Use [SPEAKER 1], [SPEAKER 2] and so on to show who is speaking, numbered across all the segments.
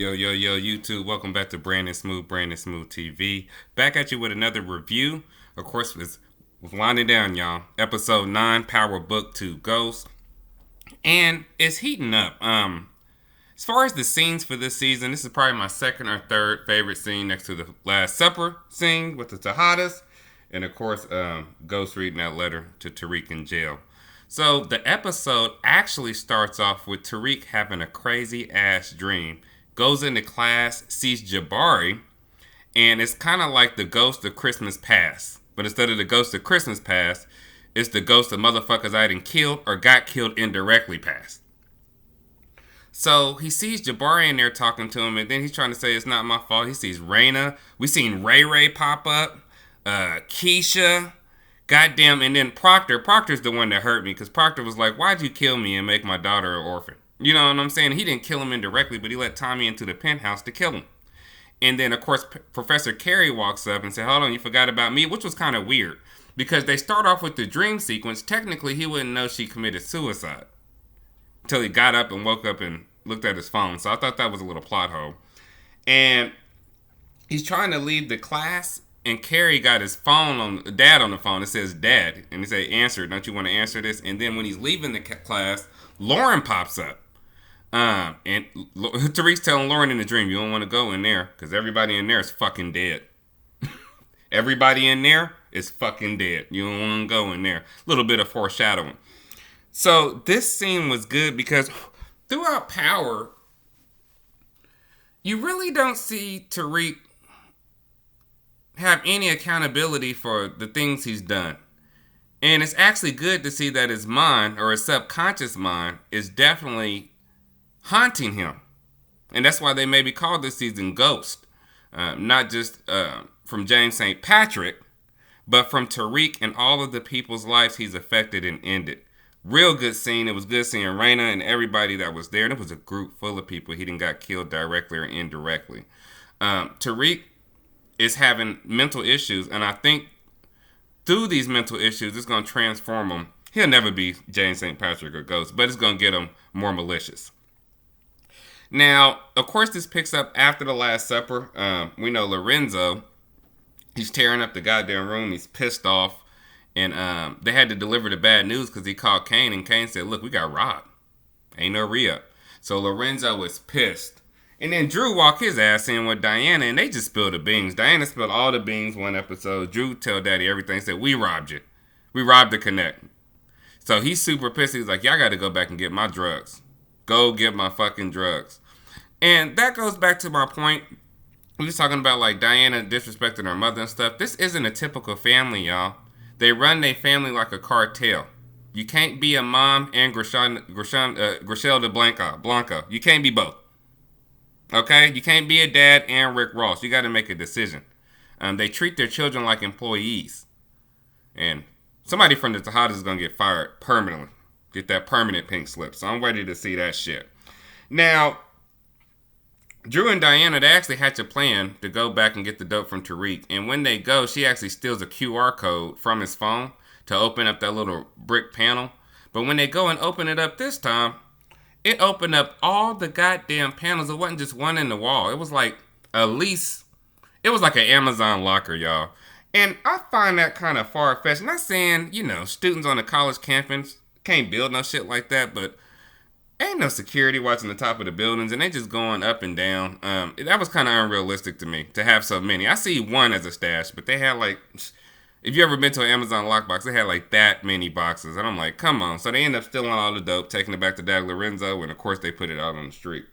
[SPEAKER 1] Yo, YouTube. Welcome back to Brandon Smooth TV. Back at you with another review. Of course, it's winding down, y'all. Episode 9, Power Book 2 Ghost. And it's heating up. As far as the scenes for this season, this is probably my second or third favorite scene next to the Last Supper scene with the Tejadas. And of course, Ghost reading that letter to Tariq in jail. So the episode actually starts off with Tariq having a crazy ass dream. Goes into class, sees Jabari, and it's kind of like the ghost of Christmas past. But instead of the ghost of Christmas past, it's the ghost of motherfuckers I didn't killed or got killed indirectly past. So he sees Jabari in there talking to him, and then he's trying to say it's not my fault. He sees Raina. We seen Ray Ray pop up, Keisha, goddamn, and then Proctor. Proctor's the one that hurt me because Proctor was like, "Why'd you kill me and make my daughter an orphan?" You know what I'm saying? He didn't kill him indirectly, but he let Tommy into the penthouse to kill him. And then, of course, Professor Carey walks up and said, "Hold on, you forgot about me," which was kind of weird because they start off with the dream sequence. Technically, he wouldn't know she committed suicide until he got up and woke up and looked at his phone. So I thought that was a little plot hole. And he's trying to leave the class, and Carrie got his phone on dad on the phone. It says dad, and he said, "Answer. Don't you want to answer this?" And then when he's leaving the class, Lauren pops up. And Tariq's telling Lauren in the dream, "You don't want to go in there because everybody in there is fucking dead." Everybody in there is fucking dead. You don't want to go in there. A little bit of foreshadowing. So this scene was good because throughout Power, you really don't see Tariq have any accountability for the things he's done. And it's actually good to see that his mind, or his subconscious mind, is definitely haunting him. And that's why they may be called this season Ghost. Not just from James St. Patrick, but from Tariq and all of the people's lives he's affected and ended. Real good scene. It was good seeing Raina and everybody that was there. And it was a group full of people. He didn't got killed directly or indirectly. Tariq is having mental issues, and I think through these mental issues, it's going to transform him. He'll never be James St. Patrick or Ghost, but it's going to get him more malicious. Now, of course, this picks up after the Last Supper. We know Lorenzo, he's tearing up the goddamn room. He's pissed off. And they had to deliver the bad news because he called Kane. And Kane said, "Look, we got robbed. Ain't no re-up." So Lorenzo was pissed. And then Drew walked his ass in with Diana, and they just spilled the beans. Diana spilled all the beans one episode. Drew tell Daddy everything. Said, "We robbed you. We robbed the Connect." So he's super pissed. He's like, "Y'all got to go back and get my drugs. Go get my fucking drugs." And that goes back to my point. We was talking about like Diana disrespecting her mother and stuff. This isn't a typical family, y'all. They run their family like a cartel. You can't be a mom and Griselda Blanca. You can't be both. Okay? You can't be a dad and Rick Ross. You got to make a decision. They treat their children like employees. And somebody from the Tejadas is going to get fired permanently. Get that permanent pink slip. So I'm ready to see that shit. Now, Drew and Diana, they actually hatch a plan to go back and get the dope from Tariq. And when they go, she actually steals a QR code from his phone to open up that little brick panel. But when they go and open it up this time, it opened up all the goddamn panels. It wasn't just one in the wall. It was like at least, it was like an Amazon locker, y'all. And I find that kind of far-fetched. Not saying, students on the college campus can't build no shit like that, but ain't no security watching the top of the buildings, and they just going up and down. That was kind of unrealistic to me to have so many. I see one as a stash, but they had like, if you ever been to an Amazon lockbox, they had like that many boxes, and I'm like, come on. So they end up stealing all the dope, taking it back to Dag Lorenzo, and of course they put it out on the street.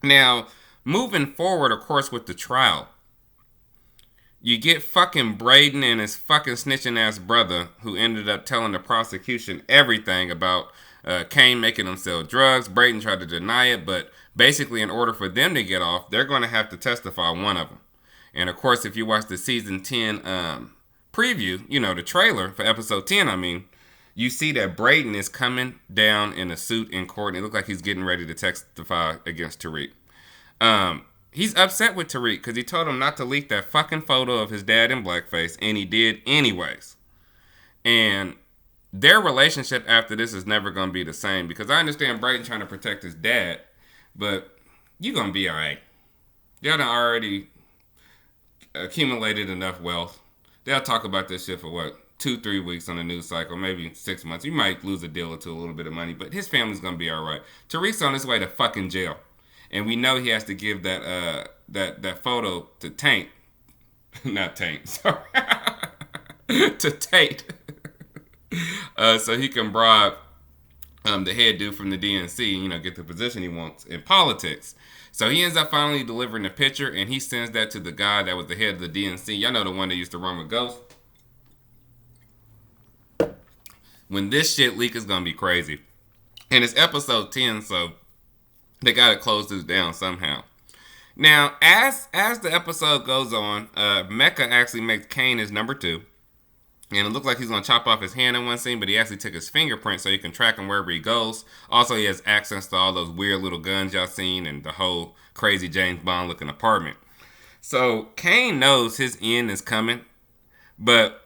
[SPEAKER 1] Now, moving forward, of course, with the trial, you get fucking Braden and his fucking snitching ass brother, who ended up telling the prosecution everything about Kane making them sell drugs. Braden tried to deny it, but basically in order for them to get off, they're going to have to testify, one of them. And of course, if you watch the season 10 preview, the trailer for episode 10, you see that Braden is coming down in a suit in court, and it looks like he's getting ready to testify against Tariq. He's upset with Tariq because he told him not to leak that fucking photo of his dad in blackface, and he did anyways. And their relationship after this is never going to be the same, because I understand Braden trying to protect his dad, but You gonna be alright. Y'all done already accumulated enough wealth. They'll talk about this shit for what? 2-3 weeks on the news cycle, maybe 6 months. You might lose a deal or two, a little bit of money, but his family's gonna be alright. Tariq's on his way to fucking jail. And we know he has to give that photo to Tank. Not Tank, sorry. To Tate. So he can bribe the head dude from the DNC, get the position he wants in politics. So he ends up finally delivering the picture, and he sends that to the guy that was the head of the DNC. Y'all know the one that used to run with Ghost? When this shit leak is going to be crazy. And it's episode 10, so they got to close this down somehow. Now, as the episode goes on, Mecca actually makes Kane his number 2. And it looks like he's going to chop off his hand in one scene, but he actually took his fingerprint so he can track him wherever he goes. Also, he has access to all those weird little guns y'all seen and the whole crazy James Bond looking apartment. So Kane knows his end is coming, but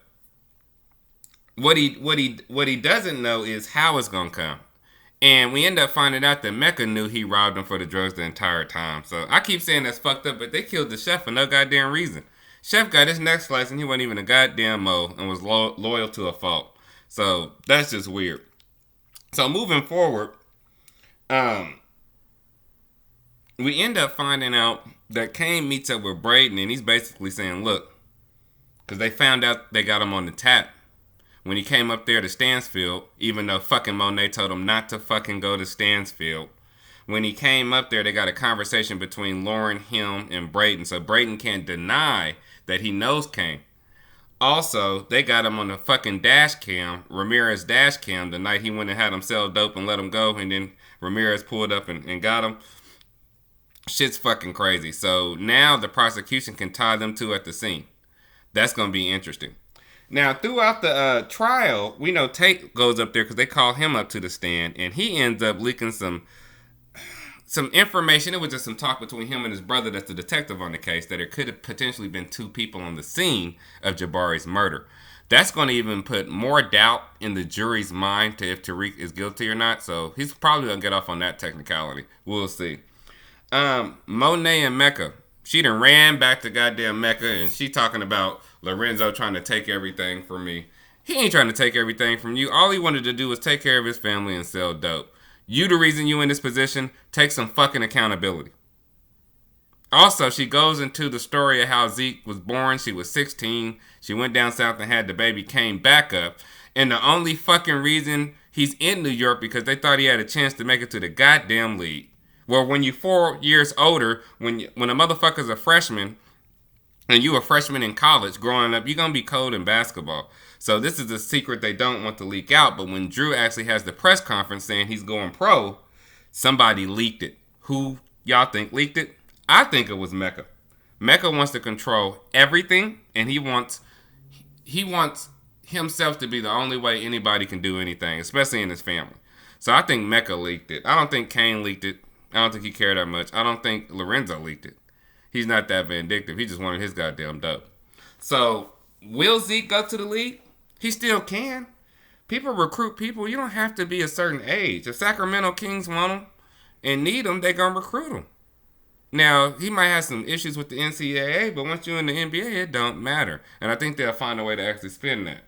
[SPEAKER 1] what he doesn't know is how it's going to come. And we end up finding out that Mecca knew he robbed him for the drugs the entire time. So I keep saying that's fucked up, but they killed the chef for no goddamn reason. Chef got his neck sliced and he wasn't even a goddamn mo and was loyal to a fault. So that's just weird. So moving forward, we end up finding out that Kane meets up with Braden and he's basically saying, look, because they found out they got him on the tap when he came up there to Stansfield, even though fucking Monet told him not to fucking go to Stansfield. When he came up there, they got a conversation between Lauren, him, and Braden. So Braden can't deny that he knows Kane. Also, they got him on the fucking dash cam, Ramirez dash cam, the night he went and had him sell dope and let him go, and then Ramirez pulled up and got him. Shit's fucking crazy. So now the prosecution can tie them two at the scene. That's going to be interesting. Now, throughout the trial, we know Tate goes up there because they call him up to the stand, and he ends up leaking some information. It was just some talk between him and his brother that's the detective on the case that there could have potentially been 2 people on the scene of Jabari's murder. That's going to even put more doubt in the jury's mind to if Tariq is guilty or not. So he's probably going to get off on that technicality. We'll see. Monet and Mecca. She done ran back to goddamn Mecca and she talking about Lorenzo trying to take everything from me. He ain't trying to take everything from you. All he wanted to do was take care of his family and sell dope. You the reason you in this position. Take some fucking accountability. Also, she goes into the story of how Zeke was born. She was 16. She went down south and had the baby, came back up. And the only fucking reason he's in New York because they thought he had a chance to make it to the goddamn league. Well, when you're 4 years older, when a motherfucker's a freshman, and you a freshman in college growing up, you're going to be cold in basketball. So this is a secret they don't want to leak out. But when Drew actually has the press conference saying he's going pro, somebody leaked it. Who y'all think leaked it? I think it was Mecca. Mecca wants to control everything, and he wants himself to be the only way anybody can do anything, especially in his family. So I think Mecca leaked it. I don't think Kane leaked it. I don't think he cared that much. I don't think Lorenzo leaked it. He's not that vindictive. He just wanted his goddamn dope. So, will Zeke go to the league? He still can. People recruit people. You don't have to be a certain age. If Sacramento Kings want him and need him, they going to recruit him. Now, he might have some issues with the NCAA, but once you're in the NBA, it don't matter. And I think they'll find a way to actually spin that.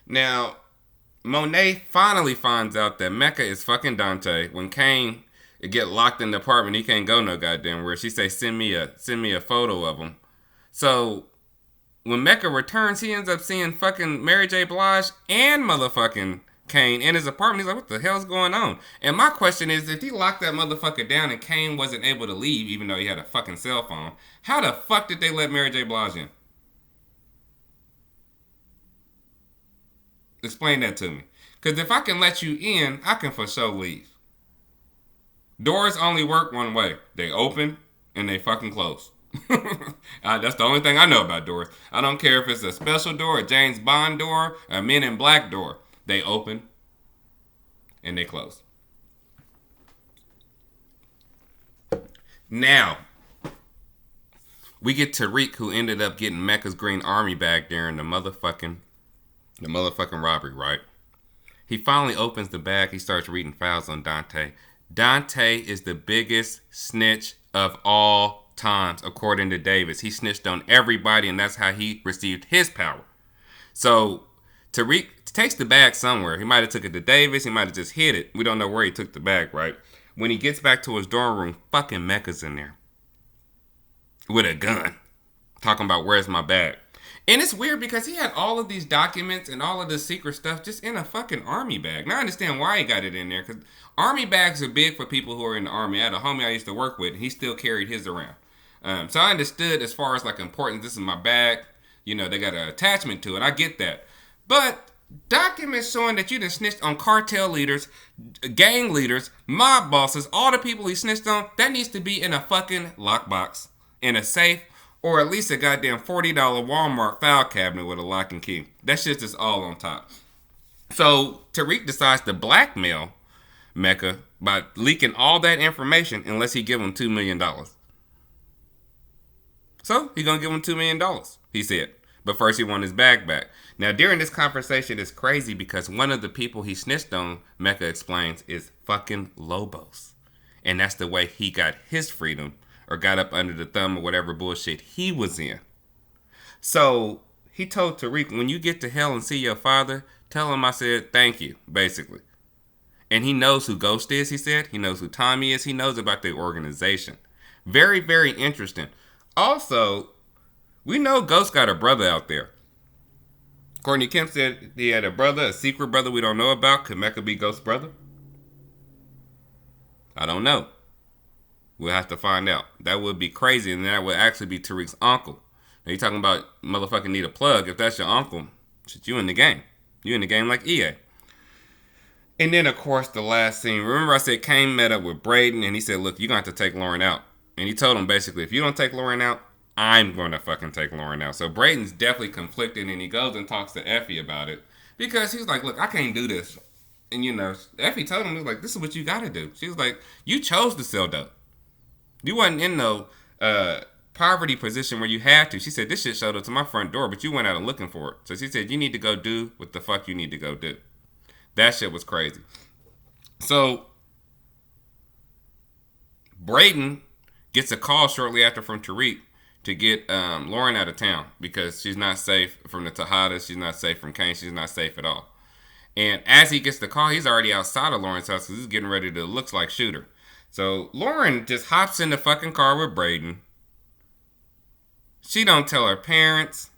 [SPEAKER 1] Now, Monet finally finds out that Mecca is fucking Dante. When Kane get locked in the apartment, he can't go no goddamn where. She say, send me a photo of him. So when Mecca returns, he ends up seeing fucking Mary J. Blige and motherfucking Kane in his apartment. He's like, what the hell's going on? And my question is, if he locked that motherfucker down and Kane wasn't able to leave, even though he had a fucking cell phone, how the fuck did they let Mary J. Blige in? Explain that to me. Because if I can let you in, I can for sure leave. Doors only work one way. They open and they fucking close. That's the only thing I know about doors. I don't care if it's a special door, a James Bond door, a Men in Black door. They open and they close. Now, we get Tariq, who ended up getting Mecca's Green Army bag during the motherfucking robbery, right? He finally opens the bag. He starts reading files on Dante. Dante is the biggest snitch of all times, according to Davis. He snitched on everybody, and that's how he received his power. So Tariq takes the bag somewhere. He might have took it to Davis. He might have just hid it. We don't know where he took the bag, right? When he gets back to his dorm room, fucking Mecca's in there with a gun, talking about where's my bag. And it's weird because he had all of these documents and all of this secret stuff just in a fucking army bag. Now I understand why he got it in there, because army bags are big for people who are in the army. I had a homie I used to work with, and he still carried his around. So I understood as far as like importance, this is my bag. You know, they got an attachment to it. I get that. But documents showing that you done snitched on cartel leaders, gang leaders, mob bosses, all the people he snitched on, that needs to be in a fucking lockbox, in a safe, or at least a goddamn $40 Walmart file cabinet with a lock and key. That shit's just all on top. So Tariq decides to blackmail Mecca by leaking all that information unless he give him $2 million. So he gonna give him $2 million, he said. But first he want his bag back. Now during this conversation, it's crazy because one of the people he snitched on, Mecca explains, is fucking Lobos. And that's the way he got his freedom, or got up under the thumb or whatever bullshit he was in. So he told Tariq, when you get to hell and see your father, tell him I said thank you, basically. And he knows who Ghost is, he said. He knows who Tommy is. He knows about the organization. Very, very interesting. Also, we know Ghost got a brother out there. Courtney Kemp said he had a brother, a secret brother we don't know about. Could Mecca be Ghost's brother? I don't know. We'll have to find out. That would be crazy, and that would actually be Tariq's uncle. Now, you talking about motherfucking need a plug. If that's your uncle, shit, you in the game. You in the game like EA. And then, of course, the last scene. Remember I said Kane met up with Braden, and he said, look, you're going to have to take Lauren out. And he told him, basically, if you don't take Lauren out, I'm going to fucking take Lauren out. So Braden's definitely conflicted, and he goes and talks to Effie about it. Because he's like, look, I can't do this. And, you know, Effie told him, he was like, this is what you got to do. She was like, you chose to sell dope. You wasn't in no poverty position where you had to. She said, this shit showed up to my front door, but you went out and looking for it. So she said, you need to go do what the fuck you need to go do. That shit was crazy. So Braden gets a call shortly after from Tariq to get Lauren out of town because she's not safe from the Tejadas. She's not safe from Kane. She's not safe at all. And as he gets the call, he's already outside of Lauren's house because he's getting ready to, looks like, shoot her. So Lauren just hops in the fucking car with Braden. She don't tell her parents.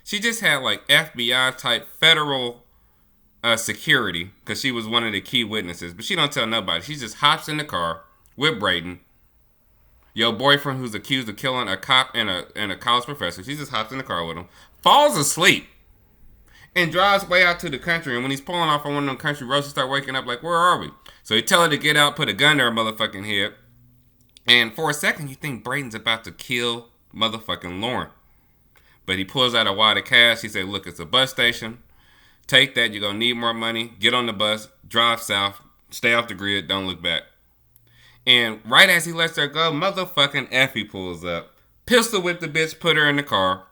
[SPEAKER 1] She just had like FBI type federal security because she was one of the key witnesses. But she don't tell nobody. She just hops in the car with Braden. Your boyfriend who's accused of killing a cop and a college professor. She just hops in the car with him. Falls asleep. And drives way out to the country. And when he's pulling off on one of them country roads, he start waking up like, where are we? So he tell her to get out, put a gun to her motherfucking head. And for a second, you think Braden's about to kill motherfucking Lauren. But he pulls out a wad of cash. He said, look, it's a bus station. Take that. You're going to need more money. Get on the bus. Drive south. Stay off the grid. Don't look back. And right as he lets her go, motherfucking Effie pulls up. Pistol whipped the bitch, put her in the car.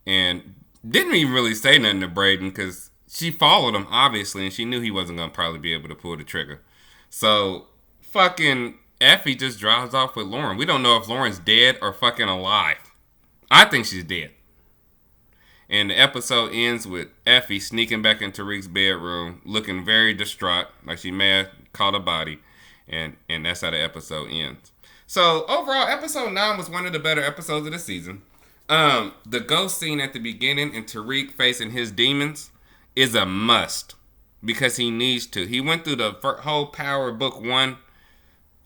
[SPEAKER 1] And didn't even really say nothing to Braden because she followed him, obviously, and she knew he wasn't going to probably be able to pull the trigger. So, fucking Effie just drives off with Lauren. We don't know if Lauren's dead or fucking alive. I think she's dead. And the episode ends with Effie sneaking back into Tariq's bedroom, looking very distraught, like she may have caught a body. And that's how the episode ends. So, overall, episode 9 was one of the better episodes of the season. The ghost scene at the beginning and Tariq facing his demons is a must because he needs to. He went through the whole Power Book 1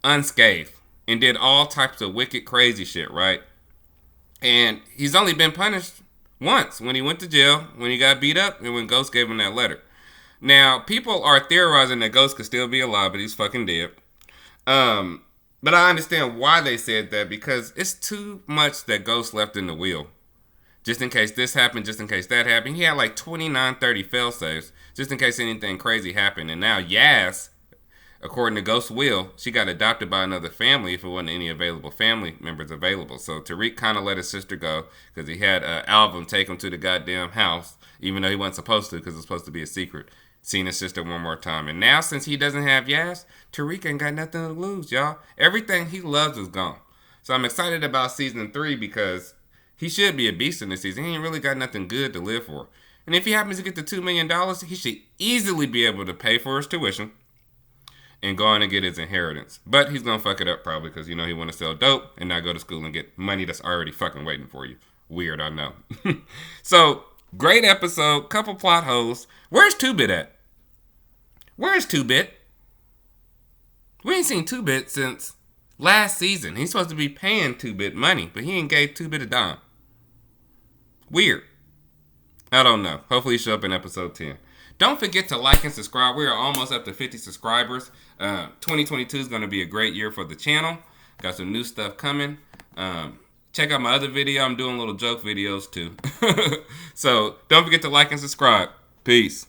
[SPEAKER 1] unscathed and did all types of wicked, crazy shit, right? And he's only been punished once, when he went to jail, when he got beat up, and when Ghost gave him that letter. Now, people are theorizing that Ghost could still be alive, but he's fucking dead. But I understand why they said that, because it's too much that Ghost left in the wheel. Just in case this happened, just in case that happened. He had like 29, 30 fail-safes, just in case anything crazy happened. And now Yaz, according to Ghost's will, she got adopted by another family if it wasn't any available family members available. So Tariq kind of let his sister go because he had Alvin take him to the goddamn house, even though he wasn't supposed to because it was supposed to be a secret. seeing his sister one more time. And now, since he doesn't have Yaz, Tariq ain't got nothing to lose, y'all. Everything he loves is gone. So I'm excited about season 3 because he should be a beast in this season. He ain't really got nothing good to live for. And if he happens to get the $2 million, he should easily be able to pay for his tuition and go on and get his inheritance. But he's going to fuck it up probably because, he want to sell dope and not go to school and get money that's already fucking waiting for you. Weird, I know. So, great episode. Couple plot holes. Where's 2-Bit at? Where's 2-Bit? We ain't seen 2-Bit since last season. He's supposed to be paying 2-Bit money, but he ain't gave 2-Bit a dime. Weird. I don't know. Hopefully he'll show up in episode 10. Don't forget to like and subscribe. We are almost up to 50 subscribers. 2022 is going to be a great year for the channel. Got some new stuff coming. Check out my other video. I'm doing little joke videos too. So don't forget to like and subscribe. Peace.